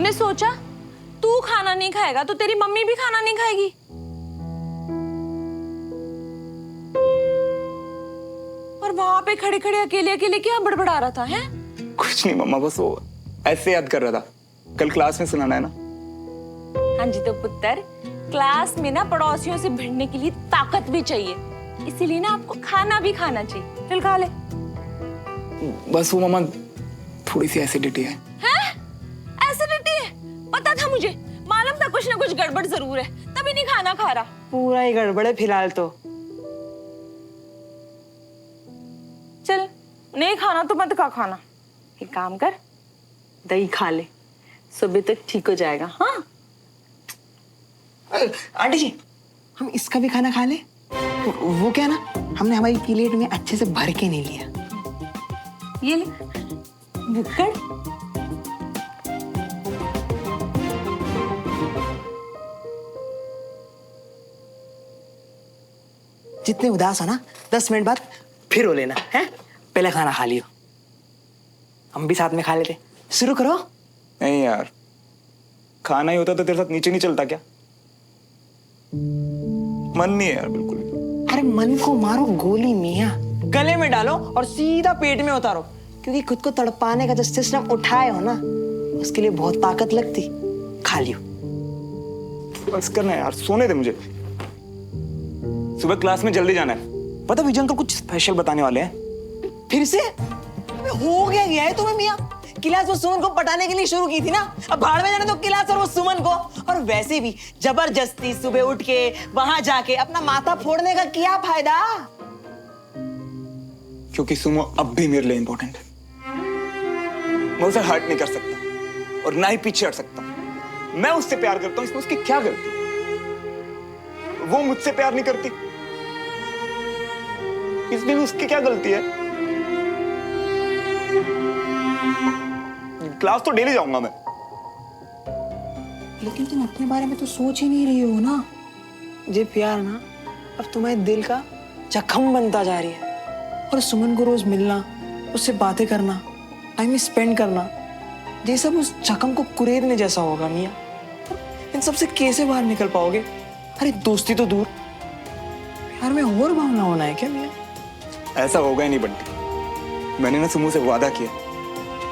तूने सोचा तू खाना नहीं खाएगा तो तेरी मम्मी भी खाना नहीं खाएगी? और वहां पे खड़े खड़े अकेले अकेले क्या बड़बड़ा रहा था है? कुछ नहीं मम्मा, बस वो ऐसे याद कर रहा था, कल क्लास में सुनाना है ना। हाँ जी, तो पुत्र क्लास में ना पड़ोसियों से भिड़ने के लिए ताकत भी चाहिए, इसीलिए ना आपको खाना भी खाना चाहिए। चल खा ले। बस वो मम्मा थोड़ी सी एसिडिटी है। एसिडिटी है? पता था मुझे, मालूम था कुछ ना कुछ गड़बड़ जरूर है, तभी नहीं खाना खा रहा। पूरा ही गड़बड़ है फिलहाल तो। चल नहीं खाना तो मत खा खाना, एक काम कर दही खा ले, सुबह तक ठीक हो जाएगा। हाँ आंटी जी, हम इसका भी खाना खा ले। वो क्या ना, हमने हमारी प्लेट में अच्छे से भर के नहीं लिया। ये ले भुक्कड़। जितने उदास हो ना 10 मिनट बाद फिर हो लेना है। पहले खाना खा लियो, हम भी साथ में खा लेते। शुरू करो। नहीं यार, खाना ही होता तो तेरे साथ नीचे नहीं चलता क्या? मन नहीं है यार बिल्कुल। अरे मन को मारो गोली मियां, गले में डालो और सीधा पेट में उतारो, क्योंकि खुद को तड़पाने का जो सिस्टम उठाए हो ना, उसके लिए बहुत ताकत लगती। खा लियो। बस करना यार, सोने दे मुझे, सुबह क्लास में जल्दी जाना है। पता विजय अंकल कुछ स्पेशल बताने वाले हैं। फिर से? हो गया है तुम्हें मियां? क्लास वो सुमन को पटाने के लिए शुरू की थी ना, अब भाड़ में जाने तो क्लास और वो सुमन को। और वैसे भी जबरदस्ती सुबह उठ के वहां जाके अपना माथा फोड़ने का क्या फायदा? क्योंकि सुमो अब भी मेरे लिए इंपॉर्टेंट है। मैं उसे हर्ट नहीं कर सकता और ना ही पीछे हट सकता। मैं उससे प्यार करता हूं, इसमें उसकी क्या गलती? वो मुझसे प्यार नहीं करती, इसमें भी उसकी क्या गलती है? क्लास तो डेली जाऊंगा मैं। लेकिन तुम अपने बारे में तो सोच ही नहीं रही हो ना। ये प्यार ना अब तुम्हारे दिल का जख्म बनता जा रही है। और सुमन को रोज मिलना, उससे बातें करना, टाइम स्पेंड करना, ये सब उस जख्म को कुरेदने जैसा होगा मियां। इन सबसे कैसे बाहर निकल पाओगे? अरे दोस्ती तो दूर, प्यार में और भावना होना है क्या मियां? ऐसा होगा ही नहीं बंटी। मैंने ना सुमो से वादा किया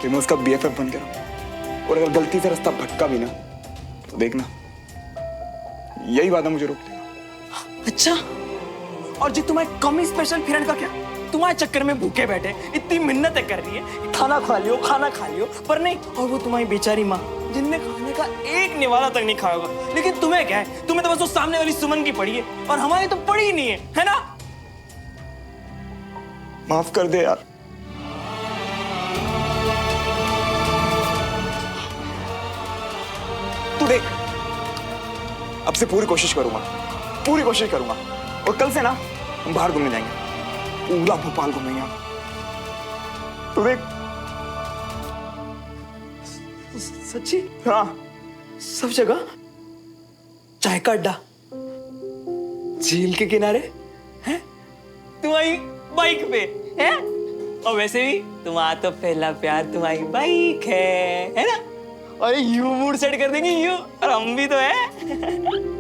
कि मैं उसका BFF बन के रहूं, और अगर गलती से रास्ता भटका भी ना तो देखना, यही वादा मुझे रोक देगा। अच्छा, और जी तुम्हारे कम स्पेशल फ्रेंड का क्या? तुम्हारे चक्कर में भूखे बैठे इतनी मिन्नतें कर रही है, खाना खा लियो खाना खा लियो, पर नहीं। और वो तुम्हारी बेचारी माँ जिनने खाने का एक निवाला तक नहीं खाया होगा। लेकिन तुम्हें क्या है, तुम्हें तो बस वो सामने वाली सुमन की पड़ी है, और हमारी तो पड़ी ही नहीं है ना? माफ कर दे यार। तू देख, अब से पूरी कोशिश करूंगा, और कल से ना हम बाहर घूमने जाएंगे, पूरा भोपाल घूमेंगे हम। तू देख। सच्ची? हाँ, सब जगह? चाय का अड्डा, झील के किनारे, हैं? तुम्हारी बाइक पे, हैं? और वैसे भी तुम्हारा तो पहला प्यार तुम्हारी बाइक है ना? और यू मूड सेट कर देंगे यू, और हम भी तो है।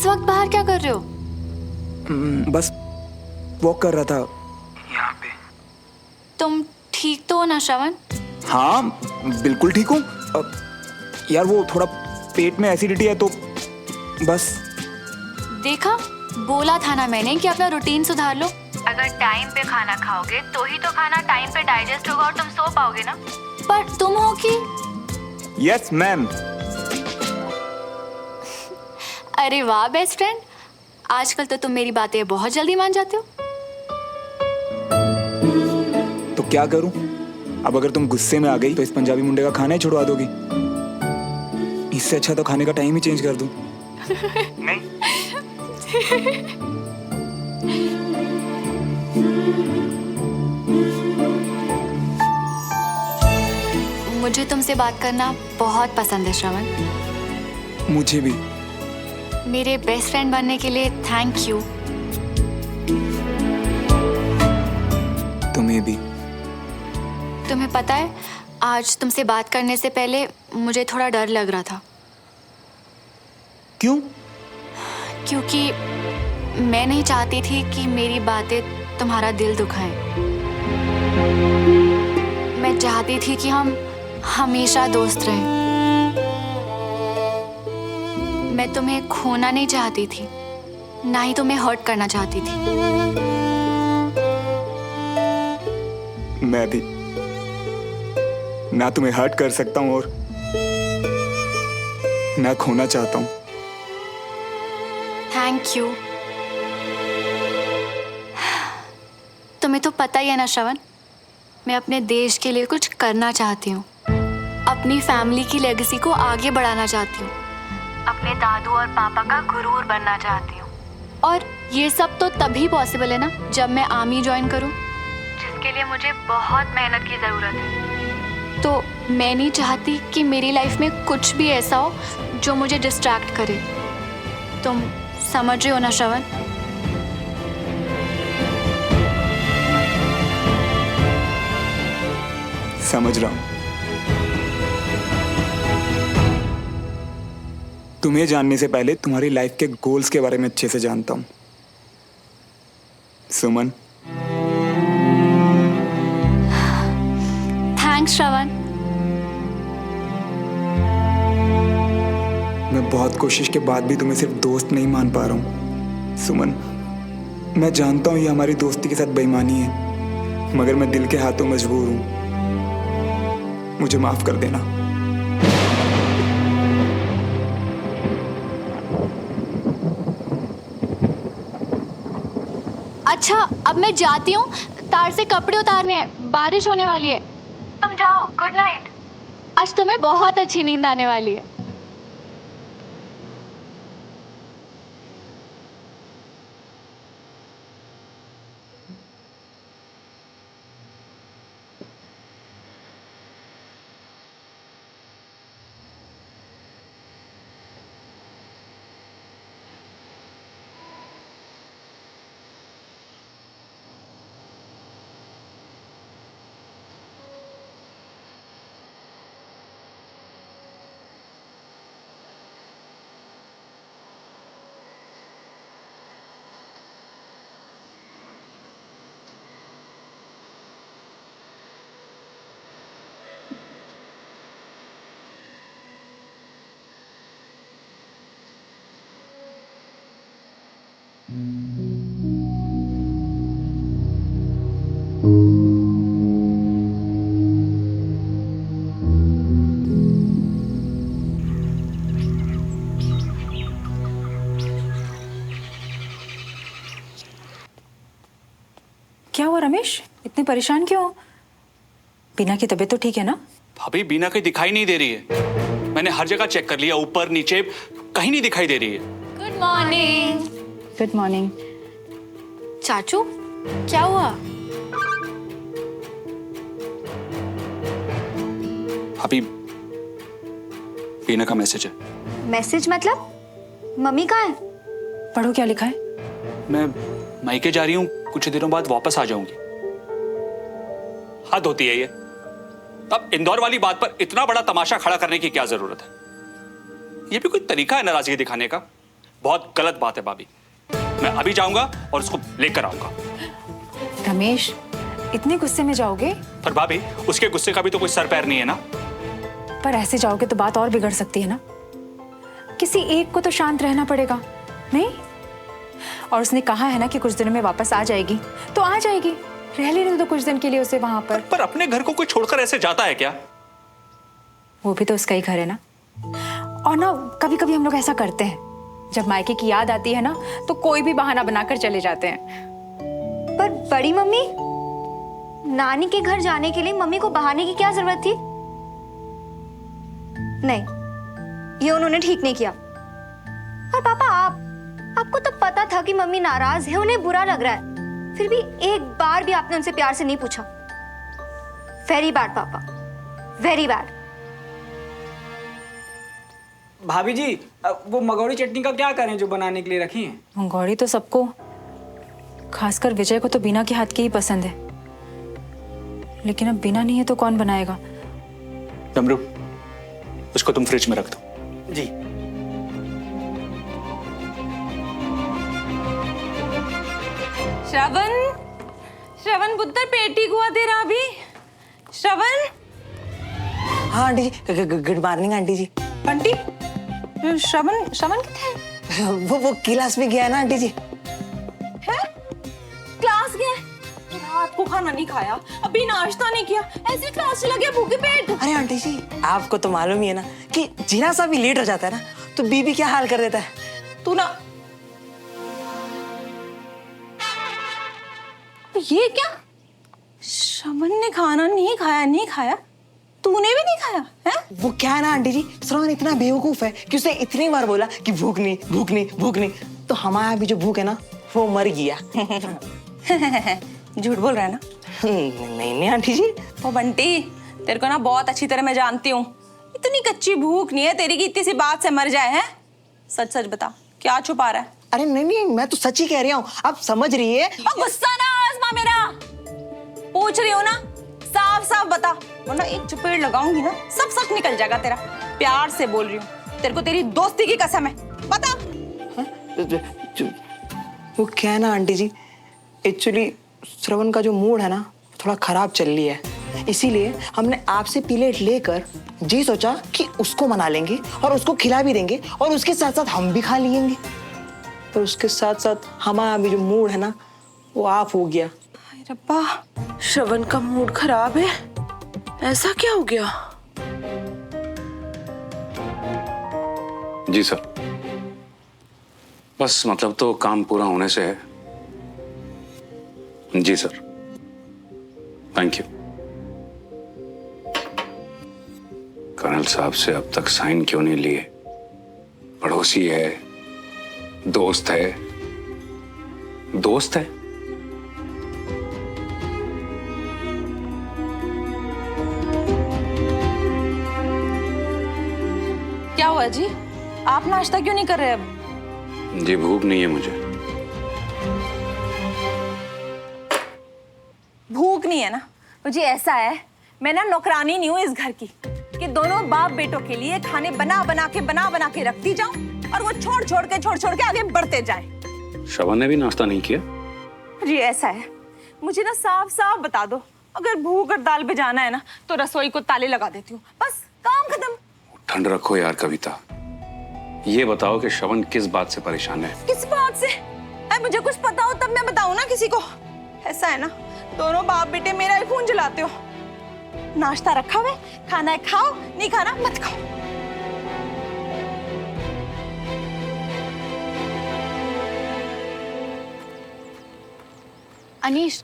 वक्त बाहर क्या कर रहे हो? बस वॉक कर रहा था यहाँ पे। तुम ठीक तो हो ना श्रवण? हाँ बिल्कुल ठीक हूँ। यार वो थोड़ा पेट में एसिडिटी है तो बस। देखा, बोला था ना मैंने कि अपना रूटीन सुधार लो। अगर टाइम पे खाना खाओगे तो ही तो खाना टाइम पे डाइजेस्ट होगा और तुम सो पाओगे ना। पर तुम हो कि? Yes ma'am. अरे वाह बेस्ट फ्रेंड, आजकल तो तुम मेरी बातें बहुत जल्दी मान जाते हो। तो क्या करूं? अब अगर तुम गुस्से में आ गई तो इस पंजाबी मुंडे का खाना ही छुड़वा दोगी। इससे अच्छा तो खाने का टाइम ही चेंज कर दूं। नहीं। मुझे तुमसे बात करना बहुत पसंद है श्रवण। मुझे भी। मेरे बेस्ट फ्रेंड बनने के लिए थैंक यू। तुम्हें भी। तुम्हें पता है, आज तुमसे बात करने से पहले मुझे थोड़ा डर लग रहा था। क्यों? क्योंकि मैं नहीं चाहती थी कि मेरी बातें तुम्हारा दिल दुखाएं। मैं चाहती थी कि हम हमेशा दोस्त रहें। मैं तुम्हें खोना नहीं चाहती थी, ना ही तुम्हें हर्ट करना चाहती थी। मैं भी ना तुम्हें हर्ट कर सकता हूं और ना खोना चाहता हूं। Thank you. तुम्हें तो पता ही है ना श्रवण, मैं अपने देश के लिए कुछ करना चाहती हूँ। अपनी फैमिली की लेगेसी को आगे बढ़ाना चाहती हूँ। अपने दादू और पापा का गुरूर बनना चाहती हूँ। और ये सब तो तभी पॉसिबल है ना जब मैं आर्मी ज्वाइन करूँ, जिसके लिए मुझे बहुत मेहनत की ज़रूरत है। तो मैं नहीं चाहती कि मेरी लाइफ में कुछ भी ऐसा हो जो मुझे डिस्ट्रैक्ट करे। तुम समझ रहे हो ना श्रवण? समझ रहा हूं। तुम्हें जानने से पहले तुम्हारी लाइफ के गोल्स के बारे में अच्छे से जानता हूं सुमन। थैंक्स श्रवण। मैं बहुत कोशिश के बाद भी तुम्हें सिर्फ दोस्त नहीं मान पा रहा हूं सुमन। मैं जानता हूं ये हमारी दोस्ती के साथ बेईमानी है, मगर मैं दिल के हाथों मजबूर हूं। मुझे माफ कर देना। अच्छा, अब मैं जाती हूँ, तार से कपड़े उतारने हैं, बारिश होने वाली है। तुम जाओ, गुड नाइट। आज तुम्हें बहुत अच्छी नींद आने वाली है। क्या हुआ रमेश, इतने परेशान क्यों हो? बीना की तबीयत तो ठीक है ना? भाभी बीना कहीं दिखाई नहीं दे रही है। मैंने हर जगह चेक कर लिया, ऊपर नीचे कहीं नहीं दिखाई दे रही है। Good morning. Good morning. चाचू, क्या हुआ? भाभी बीना का मैसेज है। मैसेज मतलब? मम्मी कहाँ है? पढ़ो क्या लिखा है। मैं मायके जा रही हूँ, कुछ दिनों बाद वापस आ जाऊंगी। हद होती है ये। अब इंदौर वाली बात पर इतना बड़ा तमाशा खड़ा करने की क्या जरूरत है? ये भी कोई तरीका है नाराजगी दिखाने का? बहुत गलत बात है भाभी। मैं अभी जाऊंगा और उसको लेकर आऊंगा। रमेश, इतने गुस्से में जाओगे? पर भाभी, उसके गुस्से का भी तो कोई सर पैर नहीं है ना। पर ऐसे जाओगे तो बात और बिगड़ सकती है ना। किसी एक को तो शांत रहना पड़ेगा, नहीं? और उसने कहा है ना कि कुछ दिनों में वापस आ जाएगी, तो आ जाएगी। रह लेने दो कुछ दिन के लिए उसे वहां पर अपने घर को कोई छोड़कर ऐसे जाता है क्या? वो भी तो उसका ही घर है ना। और ना कभी कभी हम लोग ऐसा करते हैं, जब मायके की याद आती है ना तो कोई भी बहाना बनाकर चले जाते हैं। पर बड़ी मम्मी, नानी के घर जाने के लिए मम्मी को बहाने की क्या जरूरत थी? नहीं, ये उन्होंने ठीक नहीं किया। और पापा, आपको तो पता था कि मम्मी नाराज है, उन्हें बुरा लग रहा है, फिर भी एक बार भी आपने उनसे प्यार से नहीं पूछा। वेरी बैड पापा, वेरी बैड। भाभी जी, वो मगौड़ी चटनी का क्या करें जो बनाने के लिए रखी है? मंगौड़ी तो सबको, खासकर विजय को तो बिना के हाथ की ही पसंद है। लेकिन अब बिना नहीं है तो कौन बनाएगा? डमरू, उसको तुम फ्रिज में रख दो। जी। श्रवण, श्रवण पुत्र, पेटी गुआ दे रहा अभी। श्रवण। हाँ आंटी जी, गुड मॉर्निंग आंटी जी। बंटी, श्रवण, श्रवण कितने है? वो क्लास में गया है ना आंटी जी। है? क्लास गया? रात को खाना नहीं खाया, अभी नाश्ता नहीं किया, ऐसे क्लास चला गया भूखे पेट। अरे आंटी जी, आपको तो मालूम ही है ना कि जीना सा भी लेट हो जाता है ना तो बीबी क्या हाल कर देता है। तू ना, ये क्या? श्रवण ने खाना नहीं खाया, तूने भी नहीं खाया है? वो क्या है ना आंटी जी, श्रवण इतना बेवकूफ है कि उसने इतनी बार बोला कि भूख नहीं, तो हमारा भी जो भूख है ना वो मर गया। झूठ बोल रहा है ना? नहीं आंटी जी। ओ बंटी, तेरे को ना बहुत अच्छी तरह मैं जानती हूँ, इतनी कच्ची भूख नहीं है तेरी की इतनी सी बात से मर जाए। है? सच सच बता, क्या छुपा रहा है? अरे नहीं, मैं तो सच ही कह रही हूँ, आप समझ रही है। गुस्सा ना आजमा मेरा, पूछ रही हो ना, साफ साफ बता, वरना एक चपेट लगाऊंगी ना सब सच निकल जाएगा तेरा। प्यार से बोल रही हूँ, तेरे को तेरी दोस्ती की कसम है, बता। वो क्या है ना आंटी जी, एक्चुअली श्रवण का जो मूड है ना थोड़ा खराब चल रही है, इसीलिए हमने आपसे प्लेट लेकर जी सोचा कि उसको मना लेंगे और उसको खिला भी देंगे और उसके साथ साथ हम भी खा लेंगे। पर उसके साथ साथ हमारा भी जो मूड है ना वो ऑफ हो गया। रब्बा, श्रवण का मूड खराब है, ऐसा क्या हो गया? जी सर, बस मतलब तो काम पूरा होने से है। जी सर, थैंक यू। कर्नल साहब से अब तक साइन क्यों नहीं लिए? पड़ोसी है, दोस्त है। क्या हुआ जी, आप नाश्ता क्यों नहीं कर रहे अब? जी भूख नहीं है मुझे। भूख नहीं है ना? मुझे ऐसा है, मैं ना नौकरानी नहीं हूँ इस घर की कि दोनों बाप बेटों के लिए खाने बना बना के रखती जाऊं और वो छोड़ के आगे बढ़ते जाए। श्रवण ने भी नाश्ता नहीं किया? जी ऐसा है, मुझे ना साफ साफ बता दो, अगर भूख और दाल पे जाना है ना तो रसोई को ताले लगा देती हूँ, बस काम खत्म। ठंड रखो यार कविता, ये बताओ कि श्रवण किस बात से परेशान है? किस बात से? मुझे कुछ पता हो तब मैं बताऊं ना किसी को। ऐसा है ना, दोनों बाप बेटे मेरा ही खून जलाते हो। नाश्ता रखा हुआ है, खाना है खाओ, नहीं खाना मत खाओ। अनीश,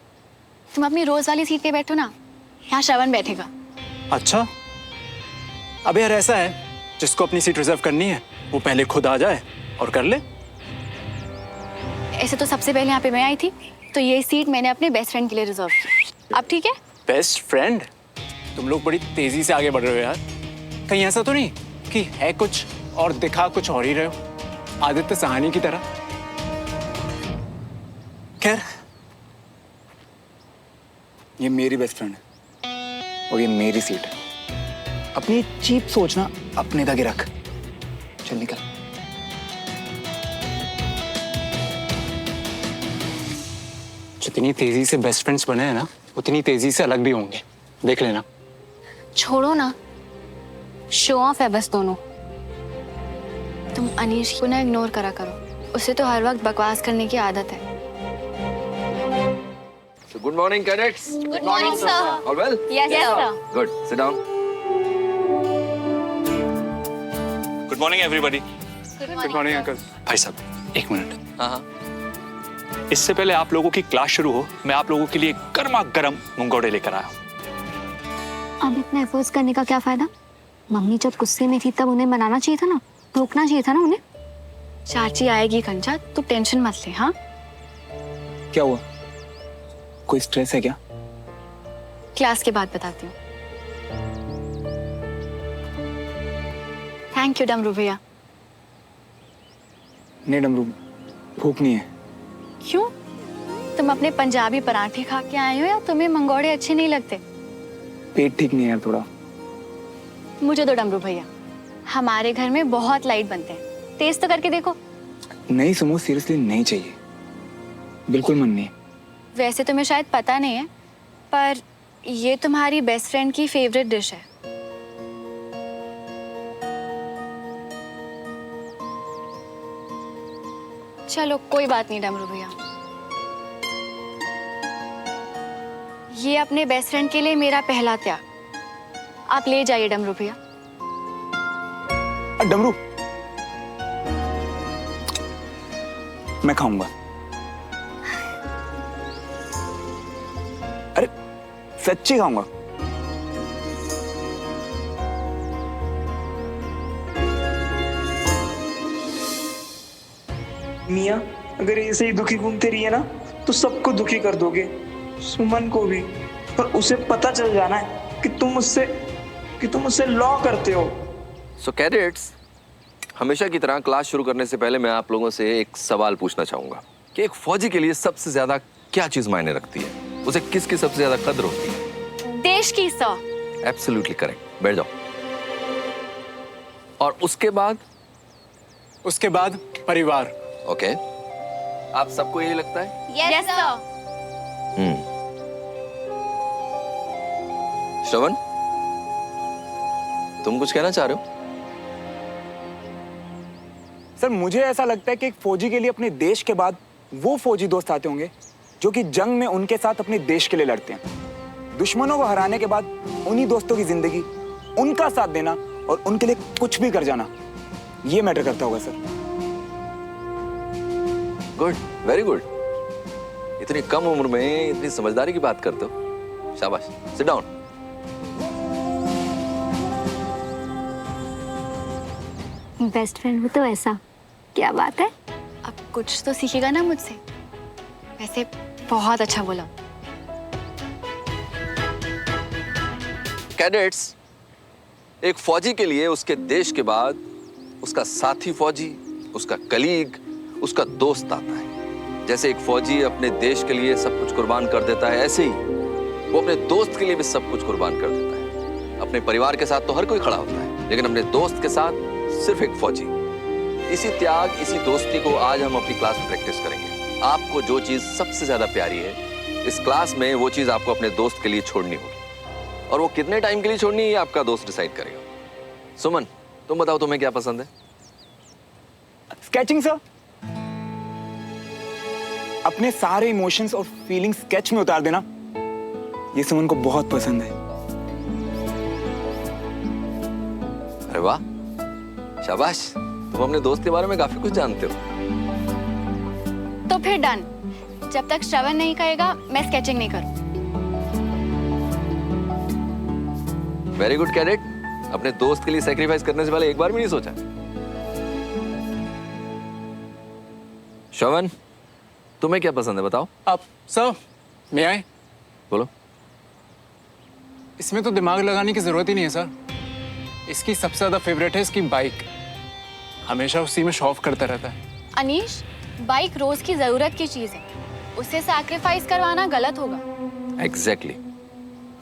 तुम अपनी रोज वाली सीट पे बैठो ना, यहाँ श्रवण बैठेगा। अच्छा, अब यार ऐसा है, जिसको अपनी सीट रिजर्व करनी है वो पहले खुद आ जाए और कर ले। ऐसे तो सबसे पहले यहाँ पे मैं आई थी, तो ये सीट मैंने अपने बेस्ट फ्रेंड के लिए रिजर्व की। अब ठीक है? Best friend? तुम लोग बड़ी तेजी से आगे बढ़ रहे हो यार। कहीं ऐसा तो नहीं कि है कुछ और दिखा कुछ और ही रहे हो, आदित्य सहानी की तरह? खैर, ये मेरी बेस्ट फ्रेंड है और ये मेरी सीट है। अपनी चीप सोचना अपने तक ही रख। चल निकल। जितनी तेजी से बेस्ट फ्रेंड्स बने हैं ना, उतनी तेजी से अलग भी होंगे, देख लेना। छोड़ो ना, शो ऑफ है बस दोनों। तुम अनीश को ना इग्नोर करा करो, उसे तो हर वक्त बकवास करने की आदत है। So good morning, cadets. Good morning sir. All well? Yes sir. Good. Sit down. Good morning everybody. Good morning uncle. भाई साहब एक मिनट, हाँ हाँ। इससे पहले आप लोगों की क्लास शुरू हो, मैं आप लोगों के लिए गर्मा गर्म मंगोड़े लेकर आया हूँ। अब इतना एफर्ट्स करने का क्या फायदा? मम्मी जब गुस्से में थी तब उन्हें मनाना चाहिए था ना, रोकना चाहिए था ना उन्हें। चाची आएगी कंचा, तू टेंशन मत ले। हाँ, क्या हुआ? कोई स्ट्रेस है क्या? क्लास के बाद बताती हूँ। थैंक यू डमरू भैया। नहीं डमरू, भूख नहीं है। क्यों? तुम अपने पंजाबी पराठे खा के आए हो या तुम्हें मंगोड़े अच्छे नहीं लगते? पेट ठीक नहीं है यार थोड़ा। मुझे तो डमरू भैया, हमारे घर में बहुत लाइट बनते हैं, टेस्ट तो करके देखो। नहीं सुमो, सीरियसली नहीं चाहिए, बिल्कुल मन नहीं है। वैसे तुम्हें शायद पता नहीं है, पर ये तुम्हारी बेस्ट फ्रेंड की फेवरेट डिश है। चलो कोई बात नहीं डमरू भैया, ये अपने बेस्ट फ्रेंड के लिए मेरा पहला त्याग। आप ले जाइए डमरू भैया। डमरू, मैं खाऊंगा। अरे सच्ची खाऊंगा। मियाँ, अगर ऐसे ही दुखी घूमते रहिए ना तो सबको दुखी कर दोगे, सुमन को भी। पर उसे पता चल जाना है कि तुम मुझसे लॉ करते हो। So cadets, हमेशा की तरह क्लास शुरू करने से पहले मैं आप लोगों से एक सवाल पूछना चाहूंगा कि एक फौजी के लिए सबसे ज्यादा क्या चीज मायने रखती है? उसे किसकी सबसे ज्यादा कद्र होती है? देश की सर। Absolutely correct. बैठ जाओ। और उसके बाद? उसके बाद परिवार। ओके, आप सबको यही लगता है? Yes sir. श्रवण, तुम कुछ कहना चाह रहे हो? सर मुझे ऐसा लगता है कि एक फौजी के लिए अपने देश के बाद वो फौजी दोस्त आते होंगे जो कि जंग में उनके साथ अपने देश के लिए लड़ते हैं। दुश्मनों को हराने के बाद उन्हीं दोस्तों की जिंदगी, उनका साथ देना और उनके लिए कुछ भी कर जाना, ये मैटर करता होगा सर। Good, very good. इतनी कम उम्र में इतनी समझदारी की बात करते हो, शाबाश। Sit down. बेस्ट फ्रेंड हो तो ऐसा क्या बात है? अब कुछ तो सीखेगा ना मुझसे। वैसे बहुत अच्छा बोला। कैडेट्स, एक फौजी के लिए उसके देश के बाद उसका साथी फौजी, उसका कलीग, उसका दोस्त आता है। जैसे एक फौजी अपने देश के लिए सब कुछ कुर्बान कर देता है, ऐसे ही वो अपने दोस्त के लिए भी सब कुछ कुर्बान कर देता है। अपने परिवार के साथ तो हर कोई खड़ा होता है, लेकिन अपने दोस्त के साथ सिर्फ एक फौजी। इसी त्याग, इसी दोस्ती को आज हम अपनी क्लास में प्रैक्टिस करेंगे। आपको जो चीज सबसे ज्यादा प्यारी है इस क्लास में, वो चीज आपको अपने दोस्त के लिए छोड़नी होगी, और वो कितने टाइम के लिए छोड़नी है ये आपका दोस्त डिसाइड करेगा। सुमन, तुम बताओ तुम्हें क्या पसंद है? Sketching sir. अपने सारे इमोशंस और फीलिंग्स स्केच में उतार देना, ये सुमन को बहुत पसंद है। अरे वाह, शाबाश। तुम अपने दोस्त के बारे में काफी कुछ जानते हो। तो फिर डन। जब तक श्रवण नहीं कहेगा मैं स्केचिंग नहीं करूं। Very good cadet. अपने दोस्त के लिए सैक्रिफाइस करने से पहले एक बार भी नहीं सोचा। श्रवण, तुम्हें क्या पसंद है बताओ? अब सर मैं आए? बोलो। इसमें तो दिमाग लगाने की जरूरत ही नहीं है सर। इसकी सबसे ज्यादा फेवरेट है इसकी बाइक। हमेशा उसी में शो ऑफ करता रहता है। अनीश, बाइक रोज की जरूरत की चीज है, उसे सैक्रिफाइस करवाना गलत होगा। एग्जैक्टली।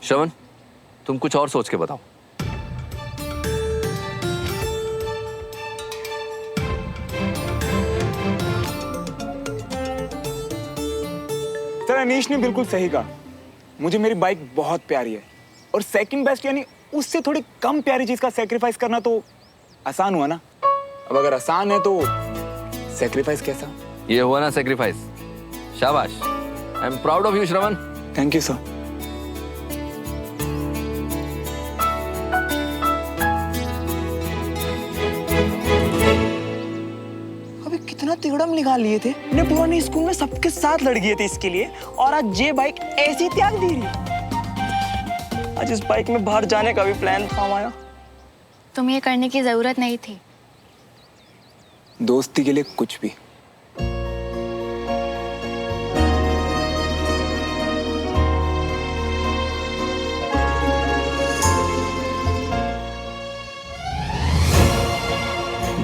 श्रवण, तुम कुछ और सोच के बताओ। सर अनीश ने बिल्कुल सही कहा, मुझे मेरी बाइक बहुत प्यारी है और सेकंड बेस्ट यानी उससे थोड़ी कम प्यारी चीज का सेक्रीफाइस करना तो आसान हुआ ना। अब अगर आसान है तो सेक्रीफाइस कैसा? ये हुआ ना सेक्रीफाइस। शाबाश, I am proud of you Shravan. Thank you sir. अबे कितना तिगड़म निकाल लिए थे, अपने पुराने स्कूल में सबके साथ लड़ गए थे इसके लिए, और आज ये बाइक ऐसी त्याग दे रही है। आज इस बाइक में बाहर जाने का भी प्लान था हमारा। तुम्हें ये करने की जरूरत नहीं थी। दोस्ती के लिए कुछ भी।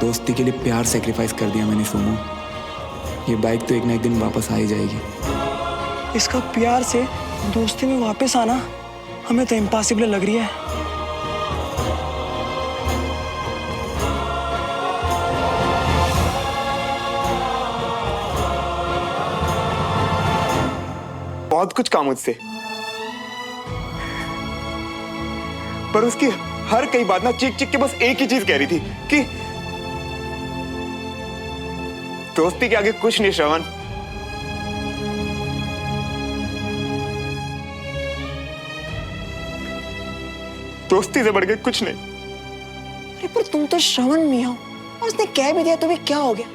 दोस्ती के लिए प्यार सेक्रीफाइस कर दिया मैंने सुमो। ये बाइक तो एक ना एक दिन वापस आ ही जाएगी। इसका प्यार से दोस्ती में वापस आना हमें तो इम्पॉसिबल लग रही है। बहुत कुछ काम मुझसे, पर उसकी हर कई बात ना चीख चीख के बस एक ही चीज कह रही थी कि दोस्ती के आगे कुछ नहीं श्रवण। दोस्ती से बढ़ के कुछ नहीं। अरे पर तुम तो श्रवण मियां हो, और उसने कह भी दिया तो भी क्या हो गया?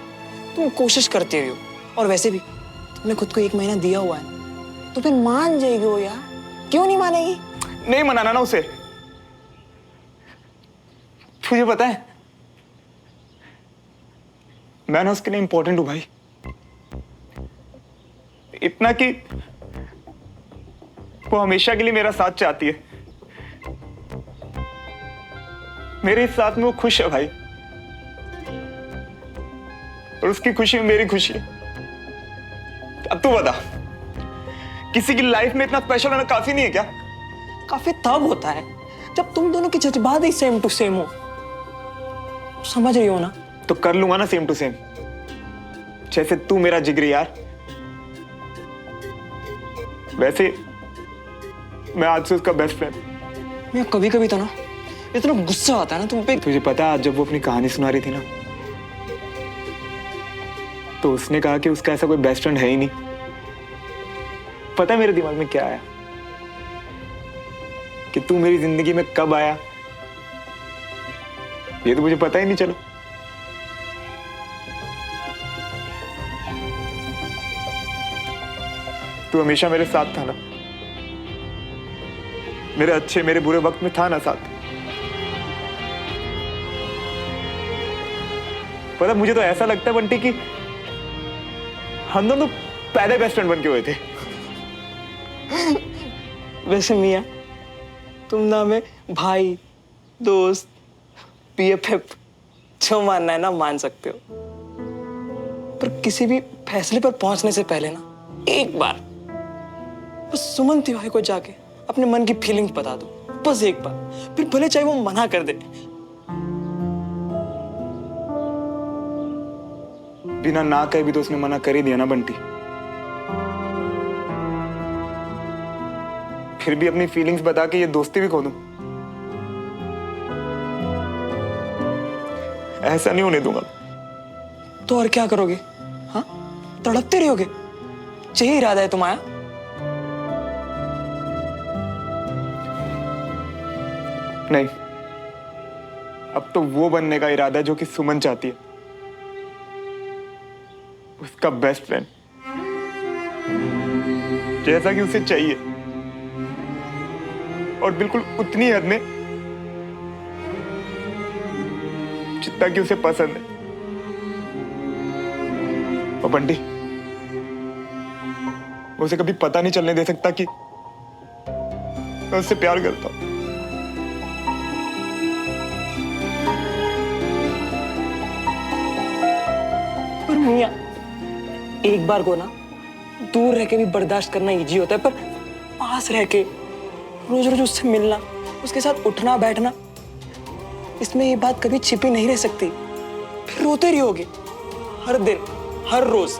तुम कोशिश करते हो, और वैसे भी तुमने खुद को 1 महीना दिया हुआ है, तो फिर मान जाएगी वो यार। क्यों नहीं मानेगी? नहीं मनाना ना उसे। तुझे पता है मैं ना उसके लिए इंपॉर्टेंट हूं भाई, इतना कि वो हमेशा के लिए मेरा साथ चाहती है। मेरे इस साथ में वो खुश है भाई, और उसकी खुशी में मेरी खुशी है। अब तू बता, किसी की लाइफ में इतना स्पेशल होना काफी नहीं है क्या? काफी तब होता है जब तुम दोनों के जज्बात ही सेम टू सेम हो। समझ रही हो ना? तो कर लूंगा ना सेम टू सेम, जैसे तू मेरा जिगरी यार, वैसे मैं आज से उसका बेस्ट फ्रेंड। मैं कभी कभी तो ना इतना गुस्सा आता है ना तुम पे। तुझे पता है आज जब वो अपनी कहानी सुना रही थी ना, तो उसने कहा कि उसका ऐसा कोई बेस्ट फ्रेंड है ही नहीं। पता है मेरे दिमाग में क्या आया? कि तू मेरी जिंदगी में कब आया ये तो मुझे पता ही नहीं चला। तू हमेशा मेरे साथ था ना, मेरे अच्छे मेरे बुरे वक्त में था ना साथ। पता मुझे तो ऐसा लगता है बंटी कि हम दोनों पहले बेस्ट फ्रेंड बन के हुए थे। वैसे मियां तुम ना हमें भाई, दोस्त, BFF जो मानना है ना मान सकते हो, पर किसी भी फैसले पर पहुंचने से पहले ना एक बार बस सुमन तिवारी को जाके अपने मन की फीलिंग्स बता दो, बस एक बार। फिर भले चाहे वो मना कर दे। बिना ना कहे भी तो उसने मना कर ही दिया ना बंटी। फिर भी अपनी फीलिंग्स बता के ये दोस्ती भी खो दूं? ऐसा नहीं होने दूंगा। तो और क्या करोगे? हाँ, तड़पते रहोगे? यही इरादा है तुम्हारा? नहीं, अब तो वो बनने का इरादा है जो कि सुमन चाहती है, उसका बेस्ट फ्रेंड, जैसा कि उसे चाहिए, और बिल्कुल उतनी हद में जितना कि उसे पसंद है। और बंटी, उसे कभी पता नहीं चलने दे सकता कि मैं उससे प्यार करता हूं। पर मियां, एक बार को ना दूर रह के भी बर्दाश्त करना इजी होता है, पर पास रह के रोज रोज उससे मिलना, उसके साथ उठना बैठना, इसमें ये बात कभी छिपी नहीं रह सकती। फिर रोते रहोगे हर दिन, हर रोज।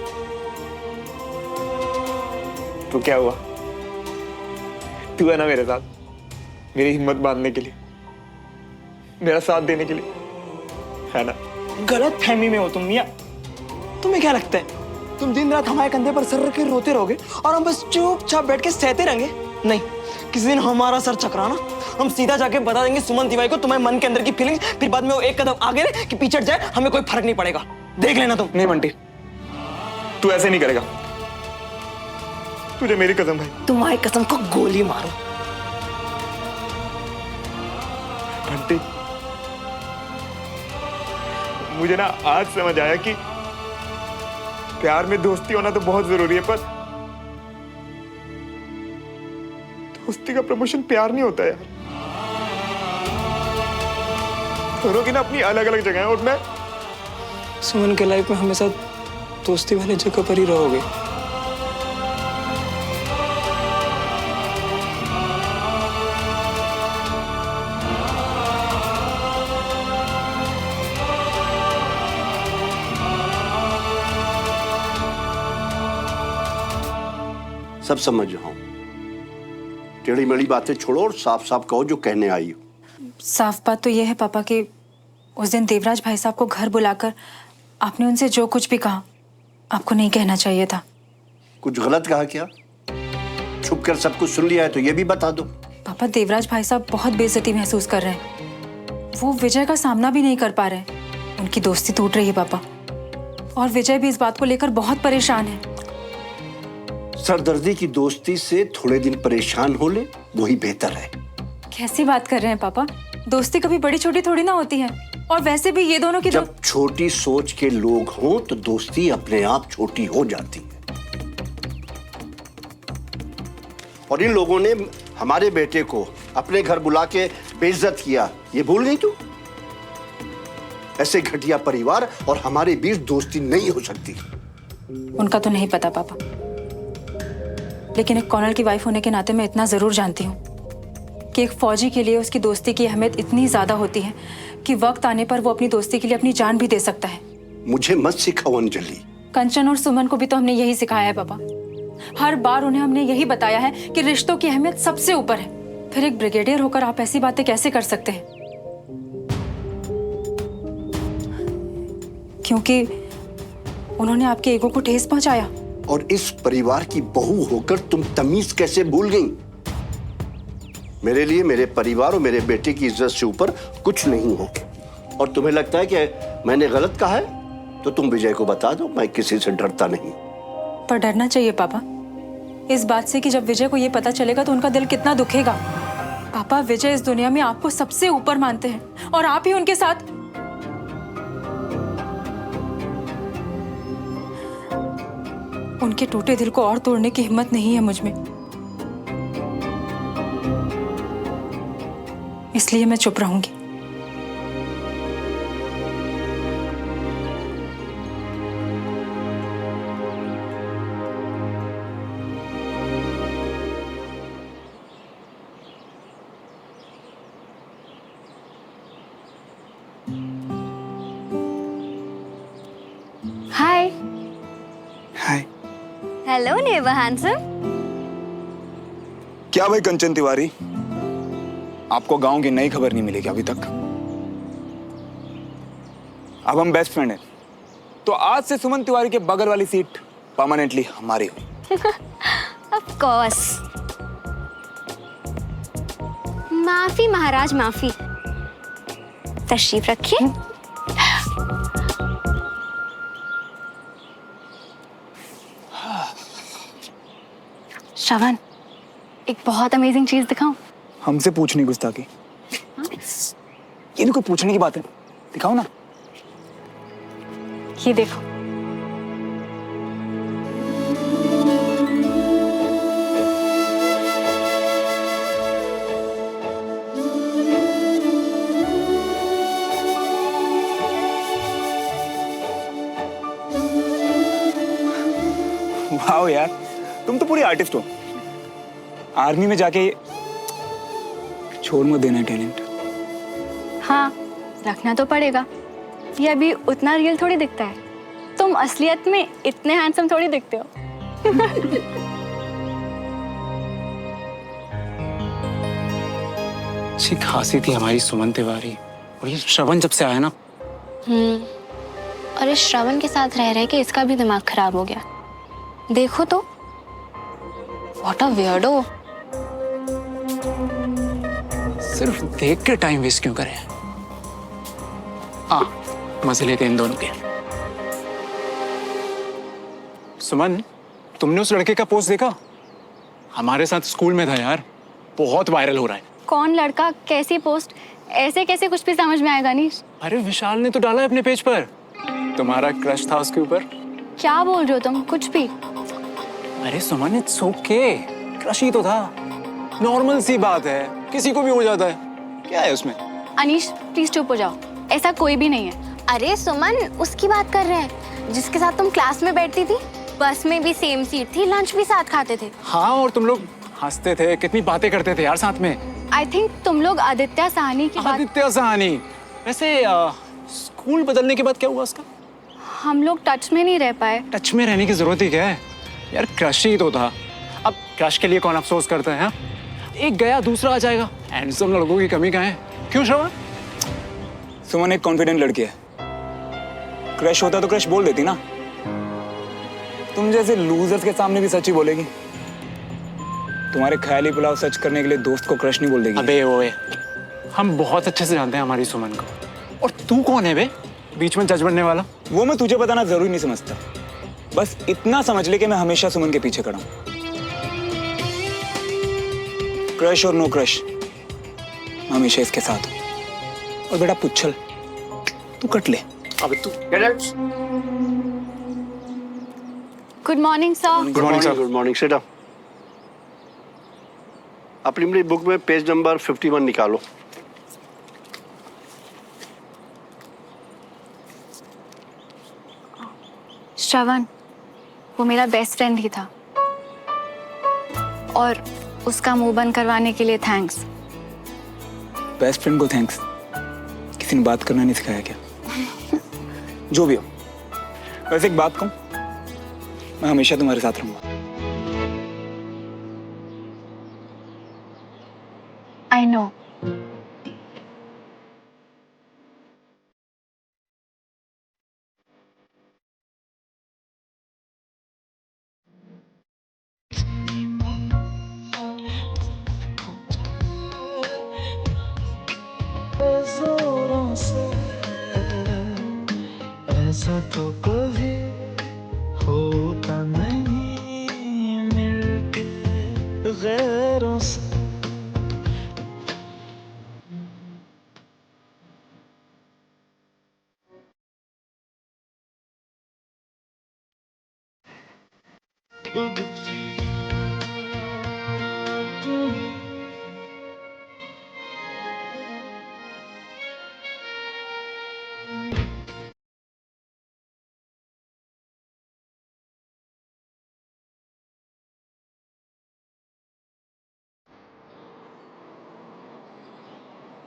तो क्या हुआ, तू है ना मेरे साथ, मेरी हिम्मत बांधने के लिए, मेरा साथ देने के लिए, है ना? गलत फहमी में हो तुम मियां। तुम्हें क्या लगता है तुम दिन रात हमारे कंधे पर सर रख के रोते रहोगे और हम बस चुपचाप बैठ के सहते रहेंगे? नहीं, किसी दिन हमारा सर चकराना, हम सीधा जाके बता देंगे सुमन तिवारी को तुम्हारे मन के अंदर की फीलिंग्स, फिर बाद में वो एक कदम आगे रहे कि पीछे हट जाए, हमें कोई फर्क नहीं पड़ेगा। देख लेना तुम। नहीं बंटी, तू ऐसे नहीं करेगा, तुझे मेरी कसम है। तुम्हारी कसम को गोली मारो। बंटी, मुझे ना आज समझ आया कि प्यार में दोस्ती होना तो बहुत जरूरी है, पर दोस्ती का प्रमोशन प्यार नहीं होता यार। दोनों की ना अपनी अलग अलग जगह है, और मैं सुमन के लाइफ में हमेशा दोस्ती वाली जगह पर ही रहोगे। सब समझ रहा हूं, टेढ़ी मेढ़ी बातें छोड़ो और साफ साफ कहो जो कहने आई हो। साफ बात तो यह है पापा कि उस दिन देवराज भाई साहब को घर बुलाकर आपने उनसे जो कुछ भी कहा, आपको नहीं कहना चाहिए था। कुछ गलत कहा क्या? छुप कर सब कुछ सुन लिया है तो ये भी बता दो। पापा, देवराज भाई साहब बहुत बेइज्जती महसूस कर रहे हैं। वो विजय का सामना भी नहीं कर पा रहे हैं। उनकी दोस्ती टूट रही है पापा, और विजय भी इस बात को लेकर बहुत परेशान है। सरदर्दी की दोस्ती से थोड़े दिन परेशान हो ले, वही बेहतर है। कैसी बात कर रहे हैं पापा? दोस्ती कभी बड़ी छोटी थोड़ी ना होती है, और वैसे भी ये दोनों की जब छोटी सोच के लोग हों तो दोस्ती अपने आप छोटी हो जाती है। और इन लोगों ने हमारे बेटे को अपने घर बुला के बेइज्जत किया, ये भूल गई तू? ऐसे घटिया परिवार और हमारे बीच दोस्ती नहीं हो सकती। उनका तो नहीं पता पापा, लेकिन एक कर्नल की वाइफ होने के नाते मैं इतना जरूर जानती हूँ कि एक फौजी के लिए उसकी दोस्ती की अहमियत इतनी ज्यादा होती है कि वक्त आने पर वो अपनी दोस्ती के लिए अपनी जान भी दे सकता है। मुझे मत सिखाओ अंजलि। कंचन और सुमन को भी तो हमने यही सिखाया है पापा। हर बार उन्हें हमने यही बताया है कि रिश्तों की अहमियत सबसे ऊपर है। फिर एक ब्रिगेडियर होकर आप ऐसी बातें कैसे कर सकते हैं? क्योंकि उन्होंने आपके ईगो को ठेस पहुंचाया। और इस परिवार की बहू होकर तुम तमीज कैसे भूल गई? मेरे लिए मेरे परिवार और मेरे बेटे की इज्जत से ऊपर कुछ नहीं हो। और तुम्हें लगता है कि मैंने गलत कहा है तो तुम विजय को बता दो, मैं किसी से डरता नहीं। पर डरना चाहिए पापा, इस बात से कि जब विजय को ये पता चलेगा तो उनका दिल कितना दुखेगा। पापा, विजय इस दुनिया में आपको सबसे ऊपर मानते हैं और आप ही उनके साथ। उनके टूटे दिल को और तोड़ने की हिम्मत नहीं है मुझ में, इसलिए मैं चुप रहूंगी। Hi. Hi. Hello never handsome. क्या भाई कंचन तिवारी, आपको गांव की नई खबर नहीं मिलेगी अभी तक? अब हम बेस्ट फ्रेंड हैं, तो आज से सुमन तिवारी के बगल वाली सीट परमानेंटली हमारी हुई। Of course. माफी महाराज माफी। तशरीफ रखिए। श्रवण, एक बहुत अमेजिंग चीज दिखाऊं? हमसे पूछनी गुस्ताखी? ये भी कोई पूछने की बात है? दिखाओ ना। ये देखो। वाह यार, तुम तो पूरी आर्टिस्ट हो। आर्मी में जाके छोड़ मत देना टैलेंट। हाँ, रखना तो पड़ेगा। ये अभी उतना रियल थोड़ी दिखता है। तुम असलियत में इतने हैंडसम थोड़ी दिखते हो। अच्छी खासी थी हमारी सुमन तिवारी, और ये श्रवण जब से आया ना। और इस श्रवण के साथ रह रहे के इसका भी दिमाग खराब हो गया। देखो तो, व्हाट अ वियर्डो। सिर्फ देख के टाइम वेस्ट क्यों करें? मजे लेते इन दोनों के। सुमन, तुमने उस लड़के का पोस्ट देखा? हमारे साथ स्कूल में था यार, बहुत वायरल हो रहा है। कौन लड़का, कैसी पोस्ट? ऐसे कैसे कुछ भी समझ में आएगा नीश? अरे विशाल ने तो डाला है अपने पेज पर, तुम्हारा क्रश था उसके ऊपर। क्या बोल रहे हो तुम? कुछ भी। अरे सुमन, इट्स ओके, क्रश ही तो था, नॉर्मल सी बात है, किसी को भी हो जाता है, क्या है उसमें? अनीश प्लीज चुप हो जाओ, ऐसा कोई भी नहीं है। अरे सुमन, उसकी बात कर रहे हैं जिसके साथ तुम क्लास में बैठती थी, बस में भी सेम सीट थी, लंच भी साथ खाते थे। हाँ, और तुम लोग हंसते थे, कितनी बातें करते थे यार साथ में। आई थिंक तुम लोग आदित्य साहनी की बात। आदित्य साहनी? वैसे स्कूल बदलने के बाद क्या हुआ उसका? हम लोग टच में नहीं रह पाए। टच में रहने की जरूरत ही क्या है यार, क्रश ही तो था। अब क्रश के लिए कौन अफसोस करता है? एक गया दूसरा आ जाएगा, हैंडसम लड़कों की कमी कहाँ है? क्यों श्रवण? सुमन एक कॉन्फिडेंट लड़की है, क्रश होता तो क्रश बोल देती ना। तुम जैसे लूजर्स के सामने भी सच ही बोलेगी। तुम्हारे ख्याली पुलाव सच करने के लिए दोस्त को क्रश नहीं बोल देगी। अबे ओए, हम बहुत अच्छे से जानते हैं हमारी सुमन को, और तू कौन है बे बीच में जज बनने वाला? वो मैं तुझे बताना जरूरी नहीं समझता, बस इतना समझ ले कि मैं हमेशा सुमन के पीछे खड़ा हूं। क्रश और नो क्रश, मैं हमेशा इसके साथ हूं। और बेटा पुच्छल, तू कट ले। अब तू good morning sir. Good morning sir. Good morning, sit down. अपनी बुक में पेज नंबर 51 निकालो। श्रवण, वो मेरा बेस्ट फ्रेंड ही था, और उसका मुंह बंद करवाने के लिए थैंक्स। बेस्ट फ्रेंड को थैंक्स? किसी ने बात करना नहीं सिखाया क्या? जो भी हो, वैसे एक बात कहूं, मैं हमेशा तुम्हारे साथ रहूंगा। I know. ऐसा तो कभी होता नहीं मिलके गैरों से।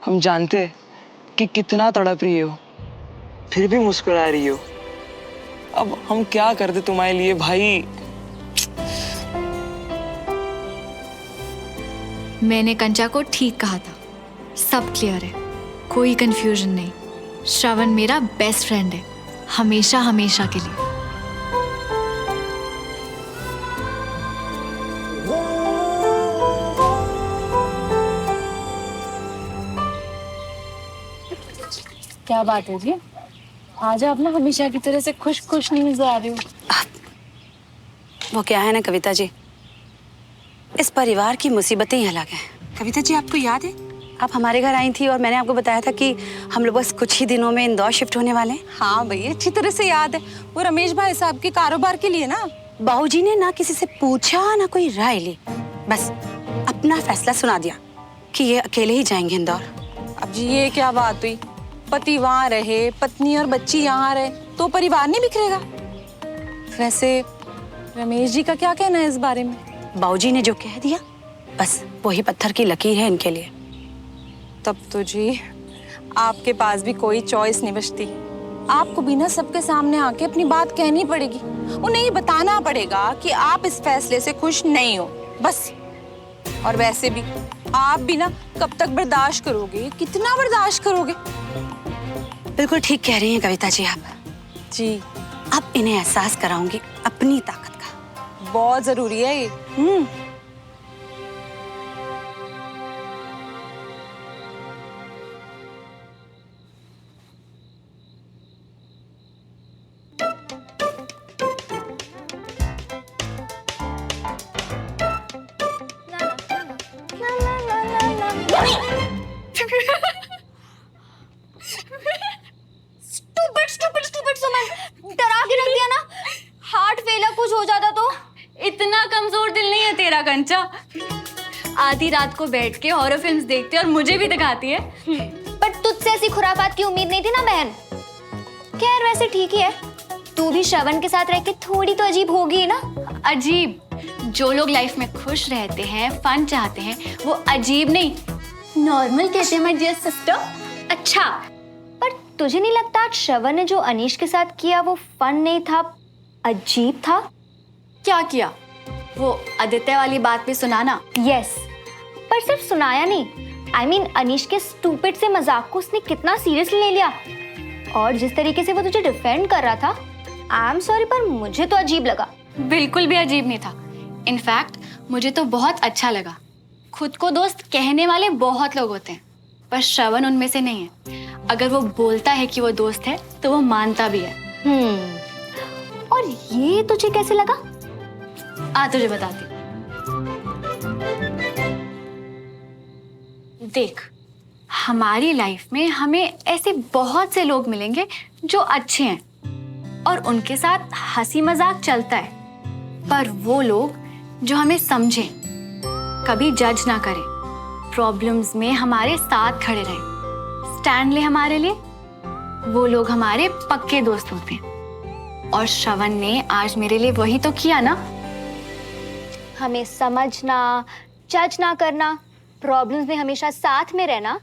हम जानते हैं कि कितना तड़प रही हो, फिर भी मुस्कुरा रही हो। अब हम क्या कर दे तुम्हारे लिए भाई। मैंने कंचा को ठीक कहा था, सब क्लियर है, कोई कंफ्यूजन नहीं। श्रवण मेरा बेस्ट फ्रेंड है, हमेशा हमेशा के लिए। क्या बात है जी, आज आप ना हमेशा की तरह से खुश खुश नहीं नजर आ रही हो। वो क्या है ना कविता जी, इस परिवार की मुसीबतें ही अलग हैं। कविता जी, आपको याद है आप हमारे घर आई थी और मैंने आपको बताया था कि हम लोग बस कुछ ही दिनों में इंदौर शिफ्ट होने वाले हैं? हाँ भैया, अच्छी तरह से याद है। वो रमेश भाई साहब के कारोबार के लिए ना। बाबूजी ने ना किसी से पूछा ना कोई राय ली, बस अपना फैसला सुना दिया कि ये अकेले ही जाएंगे इंदौर। अब जी ये क्या बात हुई? पति वहाँ रहे, पत्नी और बच्ची यहाँ रहे, तो परिवार नहीं बिखरेगा? वैसे रमेश जी का क्या कहना है इस बारे में? बाबूजी ने जो कह दिया बस वही पत्थर की लकीर है इनके लिए। तब तो जी आपके पास भी कोई चॉइस नहीं बचती। आपको भी ना सबके सामने आके अपनी बात कहनी पड़ेगी। उन्हें ये बताना पड़ेगा कि आप इस फैसले से खुश नहीं हो। बस और वैसे भी आप भी ना कब तक बर्दाश्त करोगे, कितना बर्दाश्त करोगे? बिल्कुल ठीक कह रही हैं कविता जी आप। जी अब इन्हें एहसास कराऊंगी अपनी ताकत का। बहुत जरूरी है ये। स्टूपिड सुमन, डरा के रख दिया ना। हार्ट फेल कुछ हो जाता तो। इतना कमजोर दिल नहीं है तेरा कंचा। आधी रात को बैठ के हॉरर फिल्म्स देखती है और मुझे भी दिखाती है। पर तुझसे ऐसी खुराफात की उम्मीद नहीं थी ना बहन। खैर वैसे ठीक ही है, तू भी श्रवण के साथ रह के थोड़ी तो अजीब होगी ना। अजीब? जो लोग लाइफ में खुश रहते हैं, फन चाहते हैं, वो अजीब नहीं नॉर्मल कहते हैं माय डियर सिस्टर। अच्छा, पर तुझे नहीं लगता आज श्रवण ने जो अनीश के साथ किया वो फन नहीं था, अजीब था? क्या किया? वो आदित्य वाली बात भी सुनाना? यस, पर सिर्फ सुनाया नहीं, I mean, अनीश के स्टूपिड से मजाक को उसने कितना सीरियसली ले लिया। और जिस तरीके से वो तुझे डिफेंड कर रहा था, आई एम सॉरी पर मुझे तो अजीब लगा। बिल्कुल भी अजीब नहीं था। इनफैक्ट मुझे तो बहुत अच्छा लगा। खुद को दोस्त कहने वाले बहुत लोग होते हैं, पर श्रवण उनमें से नहीं है। अगर वो बोलता है कि वो दोस्त है तो वो मानता भी है। और ये तुझे कैसे लगा? आ तुझे बताती। देख, हमारी लाइफ में हमें ऐसे बहुत से लोग मिलेंगे जो अच्छे हैं और उनके साथ हंसी मजाक चलता है, पर वो लोग जो हमें समझें, कभी जज ना करें, प्रॉब्लम्स में हमारे साथ खड़े रहें, स्टैंड ले हमारे लिए, वो लोग हमारे पक्के दोस्त होते हैं। और श्रवण ने आज मेरे लिए वही तो किया ना। हमें समझना, जज ना करना, प्रॉब्लम्स में हमेशा साथ में रहना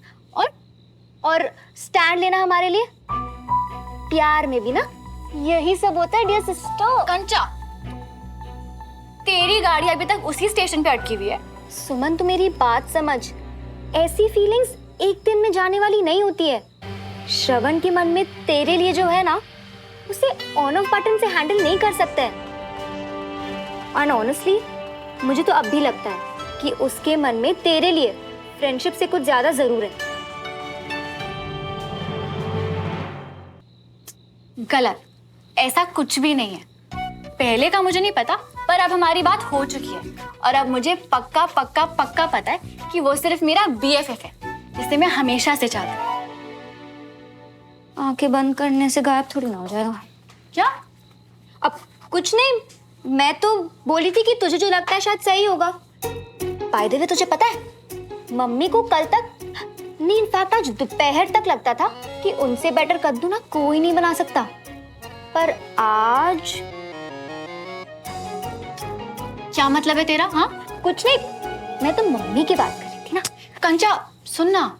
और स्टैंड लेना हमारे लिए। प्यार में भी ना यही सब होता है डियर सिस्टर। कंचा, तेरी गाड़ी अभी तक उसी स्टेशन पे अटकी हुई है। सुमन, तू मेरी बात समझ। ऐसी फीलिंग्स एक दिन में जाने वाली नहीं होती है। श्रवण के मन में तेरे लिए जो है ना, उसे ऑन ऑफ बटन से हैंडल नहीं कर सकते। और ऑनेस्टली मुझे तो अब भी लगता है कि उसके मन में तेरे लिए फ्रेंडशिप से कुछ ज्यादा जरूर है। गलत, ऐसा कुछ भी नहीं है। पहले का मुझे नहीं पता, पर अब हमारी बात हो चुकी है और अब मुझे पक्का पक्का पक्का पता है कि वो सिर्फ मेरा BFF है, जिसे मैं हमेशा से चाहती हूँ। आंखें बंद करने से गायब थोड़ी ना हो जाएगा। क्या? अब कुछ नहीं, मैं तो बोली थी कि तुझे जो लगता है शायद सही होगा। बाय द वे तुझे पता है, मम्मी को कल तक नहीं, इनफैक्ट आज दोपहर तक लगता था कि उनसे बेटर कद्दू ना कोई नहीं बना सकता, पर आज। क्या मतलब है तेरा? हाँ कुछ नहीं, मैं तो मम्मी की बात कर रही थी ना। कंचा सुन ना,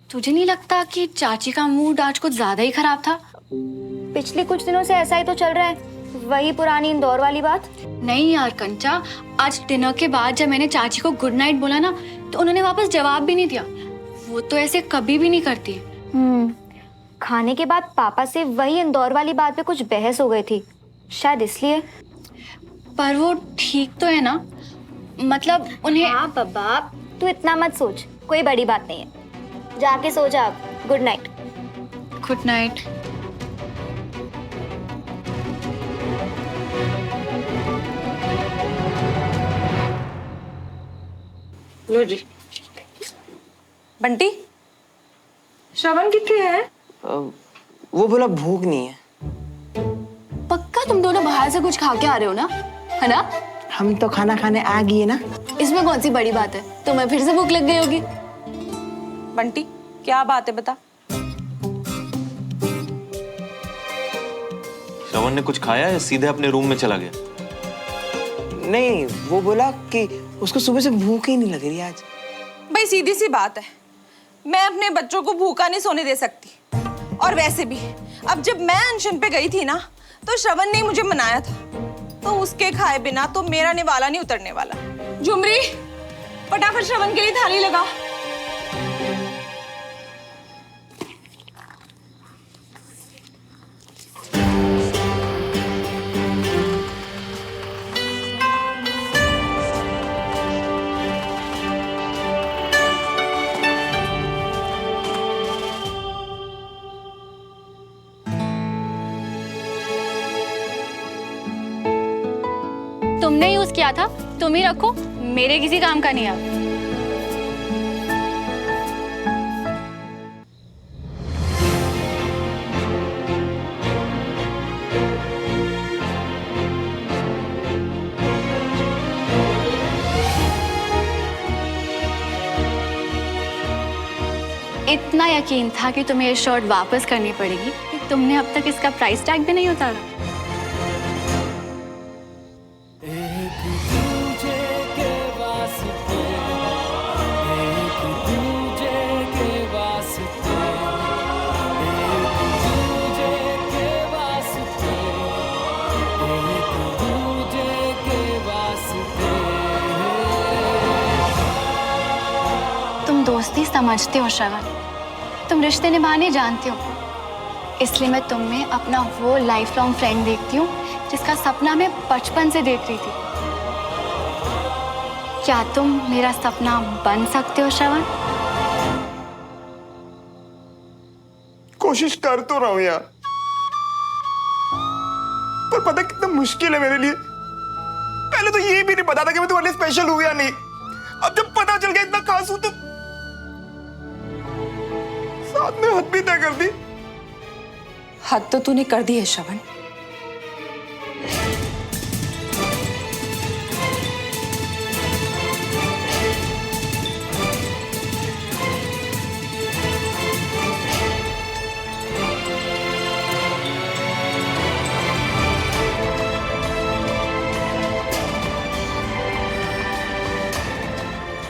तुझे नहीं लगता कि चाची का मूड आज कुछ ज्यादा ही खराब था? पिछले कुछ दिनों से ऐसा ही तो चल रहा है, वही पुरानी इंदौर वाली बात। नहीं यार कंचा, आज डिनर के बाद जब मैंने चाची को गुड नाइट बोला ना, तो उन्होंने वापस जवाब भी नहीं दिया। वो तो ऐसे कभी भी नहीं करती। खाने के बाद पापा से वही इंदौर वाली बात पे कुछ बहस हो गई थी, शायद इसलिए। पर वो ठीक तो है ना? मतलब उन्हें। हाँ बाबा, तू इतना मत सोच, कोई बड़ी बात नहीं है। जाके सो जा अब। Good night. Good night. लो जी। बंटी, श्रवण कितने है? वो बोला भूख नहीं है। पक्का तुम दोनों बाहर से कुछ खा के आ रहे हो ना, है ना? हम तो खाना खाने आ गए ना। इसमें कौन सी बड़ी बात है? तुम्हें फिर से भूख लग गई होगी। बंटी, क्या बात है बता। श्रवण ने कुछ खाया या सीधे अपने रूम में चला गया? नहीं, वो बोला कि उसको सुबह से भूख ही नहीं लग रही आज। भाई सीधी सी बात है, मैं अपने बच्चों को भूखा नहीं सोने दे सकती। और वैसे भी अब जब मैं अनशन पे गई थी ना, तो श्रवण ने मुझे मनाया था, तो उसके खाए बिना तो मेरा निवाला नहीं उतरने वाला। झुमरी, फटाफट श्रवण के लिए थाली लगा। तुमने यूज किया था, तुम ही रखो, मेरे किसी काम का नहीं है। इतना यकीन था कि तुम्हें ये शर्ट वापस करनी पड़ेगी कि तुमने अब तक इसका प्राइस टैग भी नहीं उतारा। तुम दोस्ती समझते हो श्रवण, तुम रिश्ते निभाने जानते हो, इसलिए मैं तुम में अपना वो लाइफ लॉन्ग फ्रेंड देखती हूँ जिसका सपना मैं बचपन से देख रही थी। क्या तुम मेरा सपना बन सकते हो श्रवण? कोशिश कर तो रहा हूं यार, पर पता कितना मुश्किल है मेरे लिए। पहले तो ये भी नहीं पता था कि मैं तुम्हारे लिए स्पेशल हूं या नहीं। अब जब पता चल गया इतना खास हूं तो साथ में हद भी तय कर दी। हद तो तूने कर दी है श्रवण।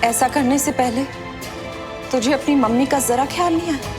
ऐसा करने से पहले तुझे अपनी मम्मी का जरा ख्याल नहीं आया?